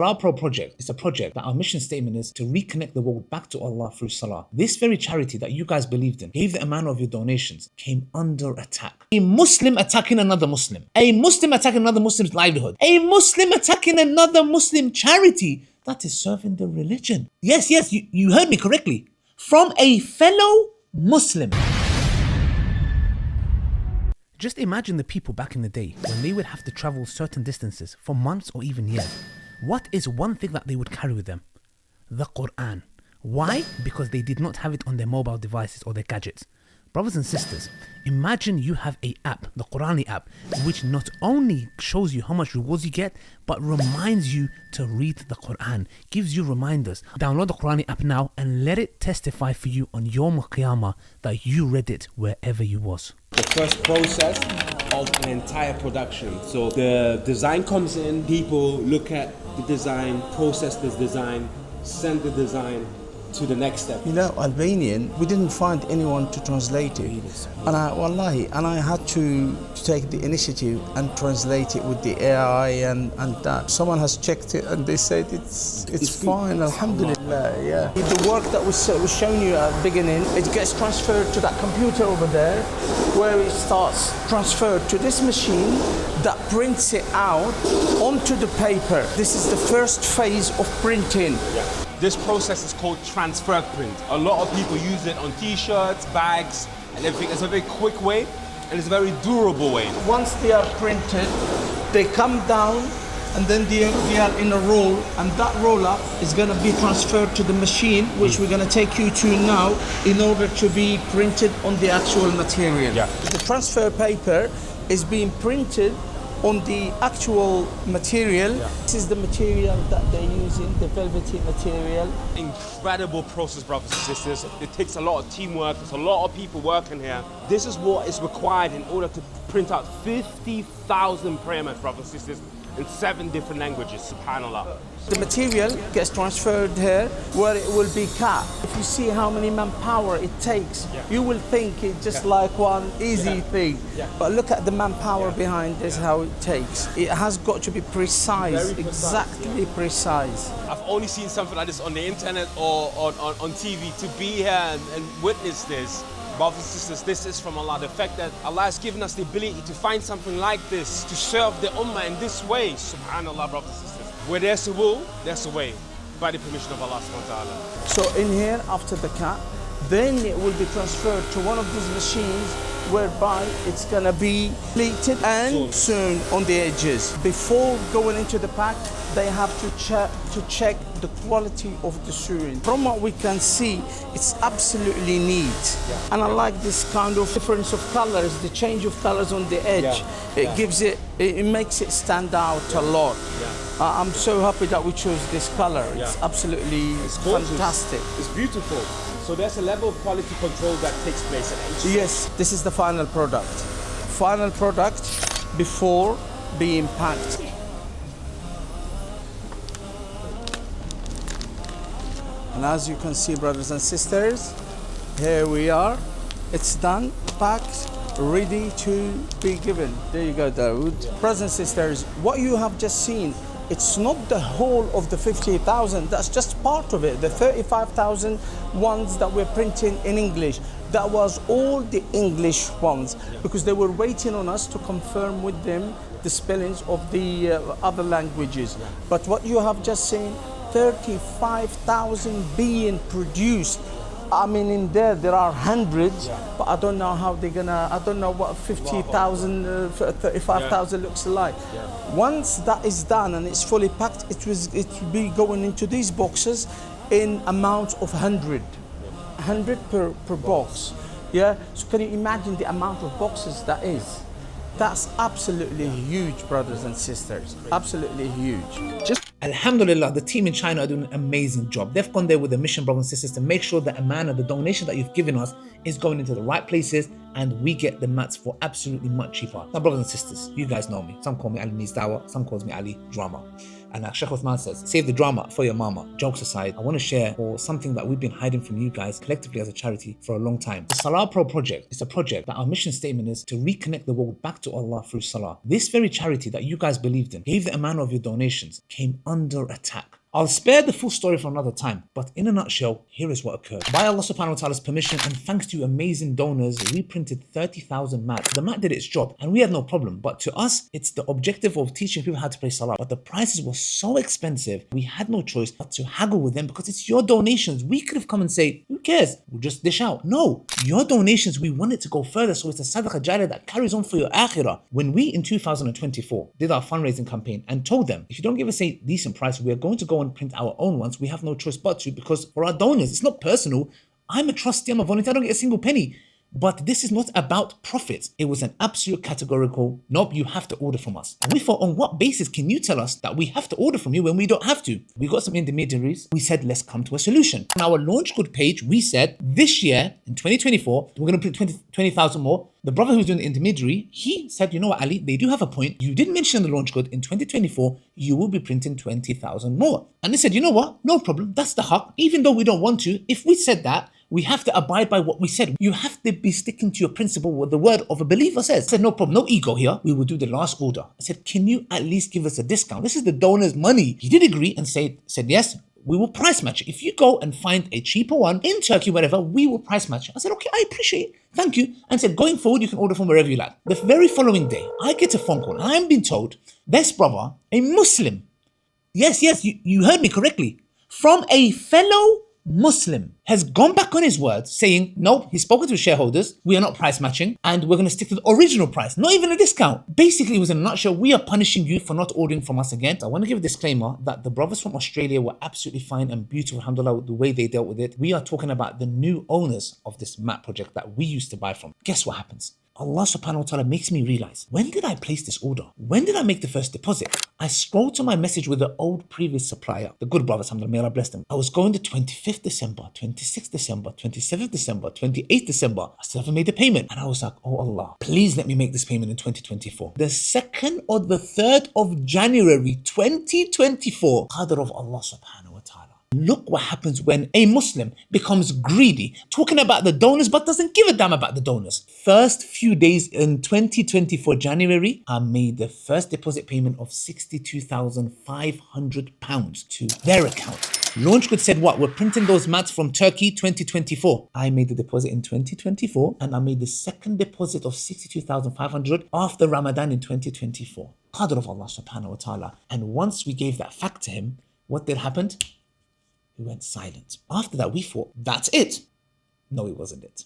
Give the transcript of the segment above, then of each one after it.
Our Pro project is a project that our mission statement is to reconnect the world back to Allah through Salah. This very charity that you guys believed in, gave the amount of your donations, came under attack. A Muslim attacking another Muslim. A Muslim attacking another Muslim's livelihood. A Muslim attacking another Muslim charity that is serving the religion. Yes, you heard me correctly. From a fellow Muslim. Just imagine the people back in the day when they would have to travel certain distances for months or even years. What is one thing that they would carry with them? The Quran. Why? Because they did not have it on their mobile devices or their gadgets. Brothers and sisters, imagine you have an app, the Qurani app, which not only shows you how much rewards you get, but reminds you to read the Quran, gives you reminders. Download the Qurani app now and let it testify for you on Yawm al-Qiyamah that you read it wherever you was. The first process of an entire production. So the design comes in, people look at the design, process this design, send the design to the next step. You know, Albanian, we didn't find anyone to translate it. And I had to take the initiative and translate it with the AI and that. Someone has checked it and they said it's fine, alhamdulillah, yeah. The work that was shown you at the beginning, it gets transferred to that computer over there, where it starts transferred to this machine that prints it out onto the paper. This is the first phase of printing. Yeah. This process is called transfer print. A lot of people use it on t-shirts, bags, and everything. It's a very quick way, and it's a very durable way. Once they are printed, they come down, and then they are in a roll, and that roll-up is going to be transferred to the machine, which we're going to take you to now, in order to be printed on the actual material. Yeah. The transfer paper is being printed on the actual material. Yeah. This is the material that they're using, the velvety material. Incredible process, brothers and sisters. It takes a lot of teamwork, there's a lot of people working here. This is what is required in order to print out 50,000 prayer mats, brothers and sisters, in 7 different languages, subhanAllah. The material gets transferred here where it will be cut. If you see how many manpower it takes, you will think it's just like one easy thing. But look at the manpower behind this, how it takes. It has got to be precise, exactly precise. I've only seen something like this on the internet or on TV. To be here and witness this, brothers and sisters, this is from Allah. The fact that Allah has given us the ability to find something like this, to serve the ummah in this way, subhanAllah, brothers and sisters. Where there's a will, there's a way, by the permission of Allah subhanahu wa ta'ala. So in here, after the cut, then it will be transferred to one of these machines whereby it's going to be pleated and sewn on the edges. Before going into the pack, they have to check the quality of the sewing. From what we can see, it's absolutely neat. And I like this kind of difference of colors, the change of colors on the edge. It makes it stand out a lot. I'm so happy that we chose this color. It's absolutely fantastic. It's beautiful. So there's a level of quality control that takes place at each. Yes, this is the final product. Final product before being packed. And as you can see, brothers and sisters, here we are. It's done, packed, ready to be given. There you go, Dawood. Brothers and sisters, what you have just seen, it's not the whole of the 50,000, that's just part of it. The 35,000 ones that we're printing in English, that was all the English ones, because they were waiting on us to confirm with them the spellings of the other languages. But what you have just seen, 35,000 being produced. I mean, in there are hundreds, but I don't know how they're gonna, I don't know what 50,000, 35,000 looks like. Once that is done and it's fully packed, it will be going into these boxes in amount of 100 per box. Yeah, so can you imagine the amount of boxes that is? That's absolutely huge, brothers and sisters. Absolutely huge. Alhamdulillah, the team in China are doing an amazing job. They've gone there with a mission, brothers and sisters, to make sure that amana, the donation that you've given us, is going into the right places and we get the mats for absolutely much cheaper. Now, brothers and sisters, you guys know me. Some call me Ali Needs Dawah, some calls me Ali Drama. And like Sheikh Uthman says, save the drama for your mama. Jokes aside, I want to share something that we've been hiding from you guys collectively as a charity for a long time. The Salah Pro project is a project that our mission statement is to reconnect the world back to Allah through Salah. This very charity that you guys believed in, gave the amount of your donations, came under attack. I'll spare the full story for another time, but in a nutshell, here is what occurred. By Allah subhanahu wa ta'ala's permission and thanks to amazing donors, we printed 30,000 mats. The mat did its job and we had no problem, but to us, it's the objective of teaching people how to pray salah. But the prices were so expensive, we had no choice but to haggle with them because it's your donations. We could have come and say, who cares? We'll just dish out. No, your donations, we want it to go further, so it's a sadaqah jariyah that carries on for your akhirah. When we in 2024 did our fundraising campaign and told them, if you don't give us a decent price, we're going to go and print our own ones. We have no choice but to, because for our donors, it's not personal. I'm a trustee, I'm a volunteer, I don't get a single penny. But this is not about profit. It was an absolute categorical, nope, you have to order from us. And we thought, on what basis can you tell us that we have to order from you when we don't have to? We got some intermediaries. We said, let's come to a solution. On our launch good page, we said, this year, in 2024, we're going to print 20,000 more. The brother who's doing the intermediary, he said, you know what, Ali, they do have a point. You did mention in the launch good, in 2024, you will be printing 20,000 more. And they said, you know what, no problem, that's the haq. Even though we don't want to, if we said that, we have to abide by what we said. You have to be sticking to your principle, what the word of a believer says. I said, no problem, no ego here. We will do the last order. I said, can you at least give us a discount? This is the donor's money. He did agree and said yes, we will price match it. If you go and find a cheaper one in Turkey, whatever, we will price match it. I said, okay, I appreciate it. Thank you. And said, going forward, you can order from wherever you like. The very following day, I get a phone call. I'm being told, this brother, a Muslim, yes, you heard me correctly, from a fellow Muslim, has gone back on his word saying, nope, he's spoken to his shareholders, we are not price matching, and we're going to stick to the original price, not even a discount. Basically, it was in a nutshell, we are punishing you for not ordering from us again. So I want to give a disclaimer that the brothers from Australia were absolutely fine and beautiful, alhamdulillah, the way they dealt with it. We are talking about the new owners of this mat project that we used to buy from. Guess what happens? Allah subhanahu wa ta'ala makes me realize, when did I place this order? When did I make the first deposit? I scrolled to my message with the old previous supplier, the good brothers, alhamdulillah, may Allah bless them. I was going to 25th December, 26th December, 27th December, 28th December. I still haven't made the payment. And I was like, oh Allah, please let me make this payment in 2024. The 2nd or the 3rd of January, 2024, qadr of Allah subhanahu wa ta'ala. Look what happens when a Muslim becomes greedy, talking about the donors but doesn't give a damn about the donors. First few days in 2024 January, I made the first deposit payment of £62,500 to their account. Launch Good said what? We're printing those mats from Turkey 2024. I made the deposit in 2024 and I made the second deposit of 62,500 after Ramadan in 2024. Qadr of Allah subhanahu wa ta'ala. And once we gave that fact to him, what did happen? He went silent. After that, we thought, that's it. No, it wasn't it.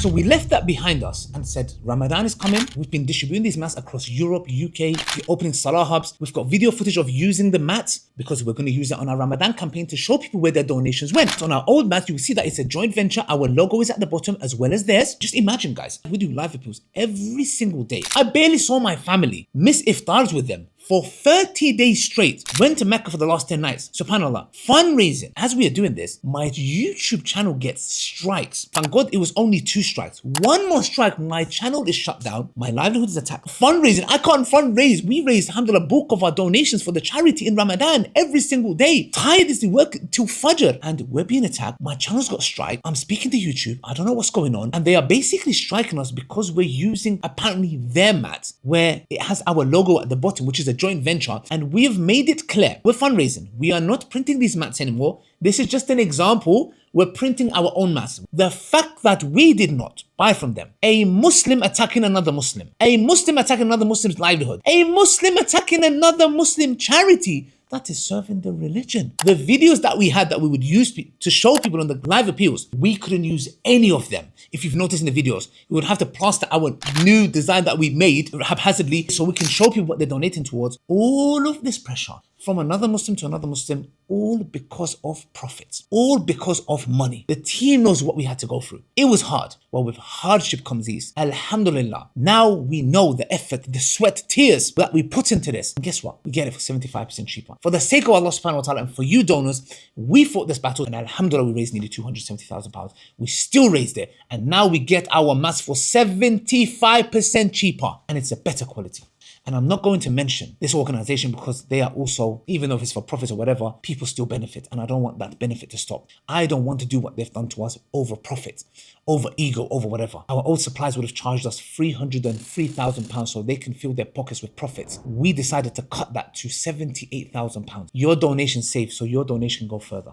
So we left that behind us and said, Ramadan is coming. We've been distributing these mats across Europe, UK. We're opening Salah hubs. We've got video footage of using the mats because we're going to use it on our Ramadan campaign to show people where their donations went. So on our old mats, you will see that it's a joint venture. Our logo is at the bottom as well as theirs. Just imagine, guys, we do live appeals every single day. I barely saw my family, miss iftars with them. For 30 days straight, went to Mecca for the last 10 nights. SubhanAllah. Fundraising. As we are doing this, my YouTube channel gets strikes. Thank God it was only 2 strikes. One more strike, my channel is shut down. My livelihood is attacked. Fundraising. I can't fundraise. We raised, alhamdulillah, bulk of our donations for the charity in Ramadan every single day. Tired is the work till Fajr. And we're being attacked. My channel's got strike. I'm speaking to YouTube. I don't know what's going on. And they are basically striking us because we're using apparently their mat where it has our logo at the bottom, which is a joint venture, and we have made it clear we're fundraising. We are not printing these mats anymore. This is just an example. We're printing our own mats. The fact that we did not buy from them, a Muslim attacking another Muslim, a Muslim attacking another Muslim's livelihood, a Muslim attacking another Muslim charity, that is serving the religion. The videos that we had that we would use to show people on the live appeals, we couldn't use any of them. If you've noticed in the videos, we would have to plaster our new design that we made haphazardly so we can show people what they're donating towards. All of this pressure from another Muslim to another Muslim, all because of profits, all because of money. The team knows what we had to go through. It was hard. Well, with hardship comes ease. Alhamdulillah. Now we know the effort, the sweat, tears that we put into this. And guess what? We get it for 75% cheaper. For the sake of Allah subhanahu wa ta'ala and for you donors, we fought this battle and alhamdulillah, we raised nearly £270,000. We still raised it. And now we get our mats for 75% cheaper. And it's a better quality. And I'm not going to mention this organization because they are also, even though if it's for profit or whatever, people still benefit. And I don't want that benefit to stop. I don't want to do what they've done to us over profit, over ego, over whatever. Our old suppliers would have charged us £303,000 so they can fill their pockets with profits. We decided to cut that to £78,000. Your donation safe, so your donation can go further.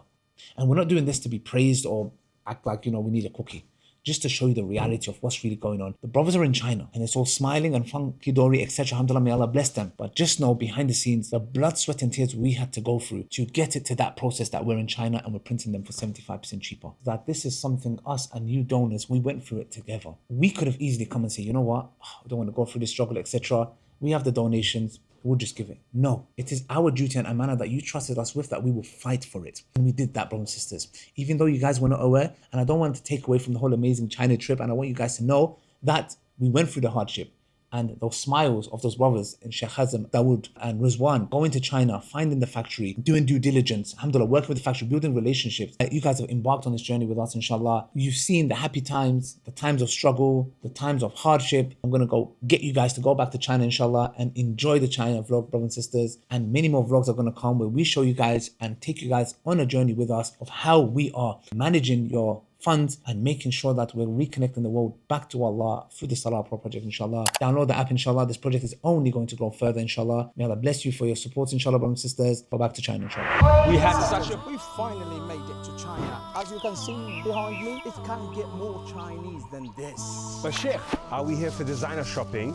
And we're not doing this to be praised or act like, we need a cookie. Just to show you the reality of what's really going on. The brothers are in China and it's all smiling and funky-dory, etc. Alhamdulillah, may Allah bless them. But just know behind the scenes, the blood, sweat and tears we had to go through to get it to that process that we're in China and we're printing them for 75% cheaper. That this is something us and you donors, we went through it together. We could have easily come and say, you know what, I don't want to go through this struggle, etc. We have the donations. We'll just give it. No, it is our duty and amana that you trusted us with that we will fight for it. And we did that, brothers and sisters. Even though you guys were not aware, and I don't want to take away from the whole amazing China trip, and I want you guys to know that we went through the hardship. And those smiles of those brothers in Sheikh Hazm, Dawood and Rizwan going to China, finding the factory, doing due diligence, alhamdulillah, working with the factory, building relationships. You guys have embarked on this journey with us, inshallah. You've seen the happy times, the times of struggle, the times of hardship. I'm going to go get you guys to go back to China, inshallah, and enjoy the China vlog, brothers and sisters. And many more vlogs are going to come where we show you guys and take you guys on a journey with us of how we are managing your funds and making sure that we're reconnecting the world back to Allah through the Salah Pro project, inshallah. Download the app, inshallah. This project is only going to grow further, inshallah. May Allah bless you for your support, inshallah, brothers and sisters. Go back to China, inshallah. We had such a... We finally made it to China. As you can see behind me, it can't get more Chinese than this. But Sheikh, are we here for designer shopping?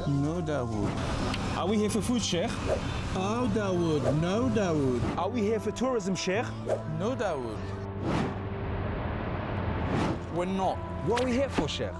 No, Dawood. Are we here for food, Sheikh? Oh, Dawood. No, Dawood. Are we here for tourism, Sheikh? No, Dawood. We're not. What are we here for, Sheikh?